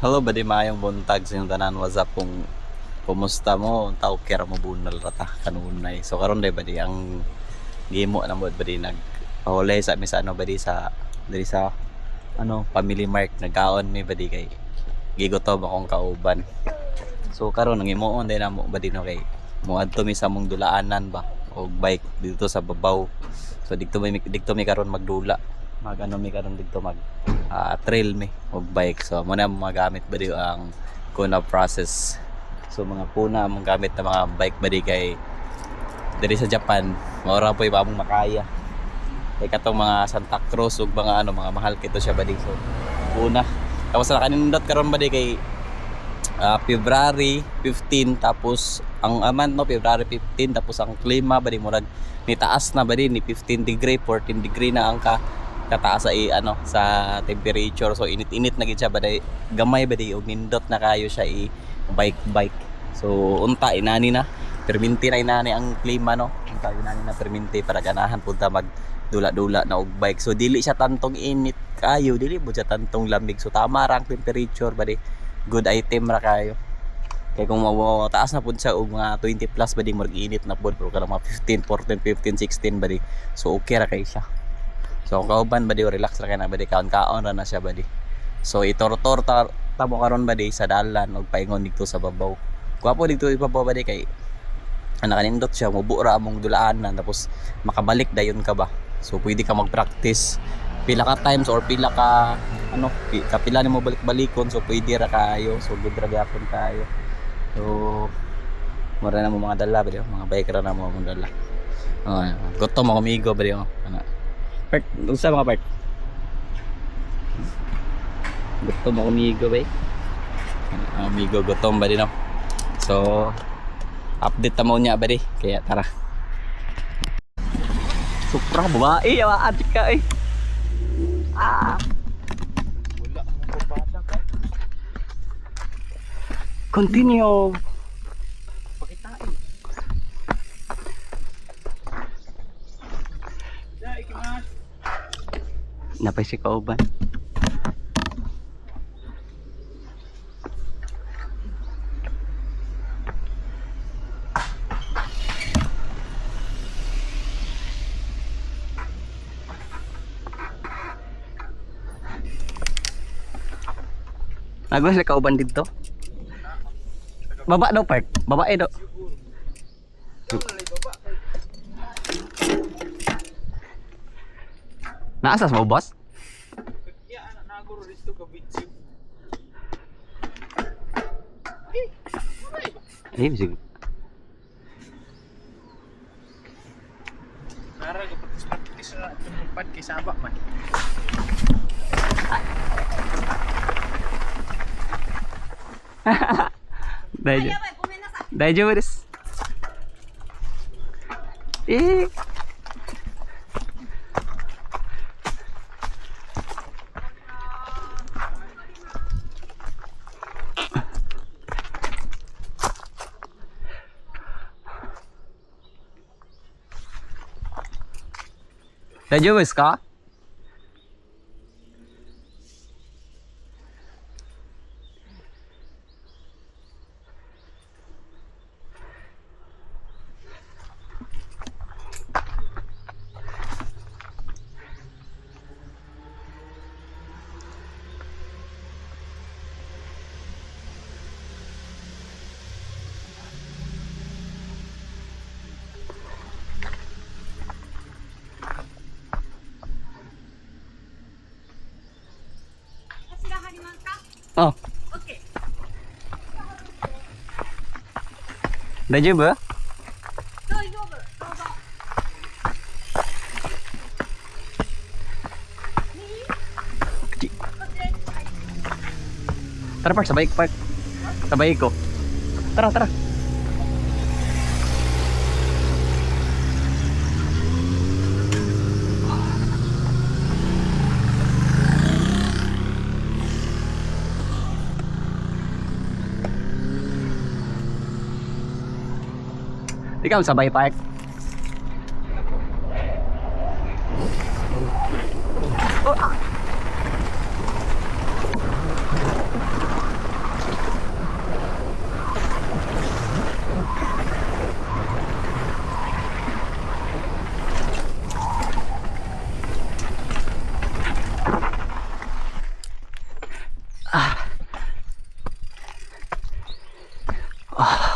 Hello, badi maayong buntag sa inyong tanan. What's up kung kumusta mo? Tao kira mo bunal rata kanunay. So karon day badi ang gimo na mo badi nag pahulay sa mi sa ano badi sa diri sa ano Family Mart nagkaon mi badi kay gigotob akong kauban. So karon nang imuon day na mo badi no kay moadto mi sa mong dulaanan ba og bike dito sa babaw. So dito mi karon magdula. Mag ano mi karon dito mag trail mi og bike. So mo na magamit ba di ang kuna process. So mga puna mong gamit na mga bike ba di kay diri sa Japan maura po iba mong makaya kay katong mga Santa Cruz ug mga ano mga mahal kito siya ba di. So una tapos na kanindot karon ba di kay February 15 tapos ang aman no February 15 tapos ang klima ba di murag ni taas na ba di ni 15 degree 14 degree na ang kataas sa ano sa temperature. So init-init na gid siya baday gamay ba di og nindot na kayo siya bike. So unta inani na perminti na inani ang klima no. Unta inani na perminti para ganahan punta mag dula-dula na og bike. So dili siya tantong init kayo, dili mo siya tantong lamig. So tama ra ang temperature ba di good item ra kayo. Kaya kung taas na pud siya og mga 20 plus ba di mag-init na pud pero kada mga 15, 14, 15, 16 ba di. So okay ra kay siya. So kung kauban ba di relax ra kay na ba di kaon-kaon ra na siya ba di. So itortor tamo karon ba di sa dalan og paingon dito sa babaw. Kuwapo dito ibabaw ba di kay nakanindot siya mubo ra among dulaanan tapos makabalik dayon ka ba. So pwede ka mag-practice pila ka times or pila ka ano kapila nimo balik-balikon. So pwede ra kayo. So good ra gyapon kayo. So mura na mo mga dala ba di mga bike ra na mo mga dala. Gutom ako amigo ba di part, unsa mga part? Gutom ako amigo ba amigo gutom ba di no? So update tamo niya ba di kaya tara. Supra babae yawa chika wala akong babasa ka. Continue. Pakitain. Dai kimas. Napay si kauban. Nagwas na kauban dito. Baba daw part. Babae daw. Naasas mo boss? Ya anak naguro dito ka video. Bisig. Nara ka practice na tumupad kay saba man. Daijoubu desu. Daijoubu desu ka? Oh. Okay. Daijoubu? 大丈夫。どうぞ。右。こっちです。はい。 Tara park, sabay park. Sabay ko. Tara, tara. Ikaw sabay park. Oh, Ah.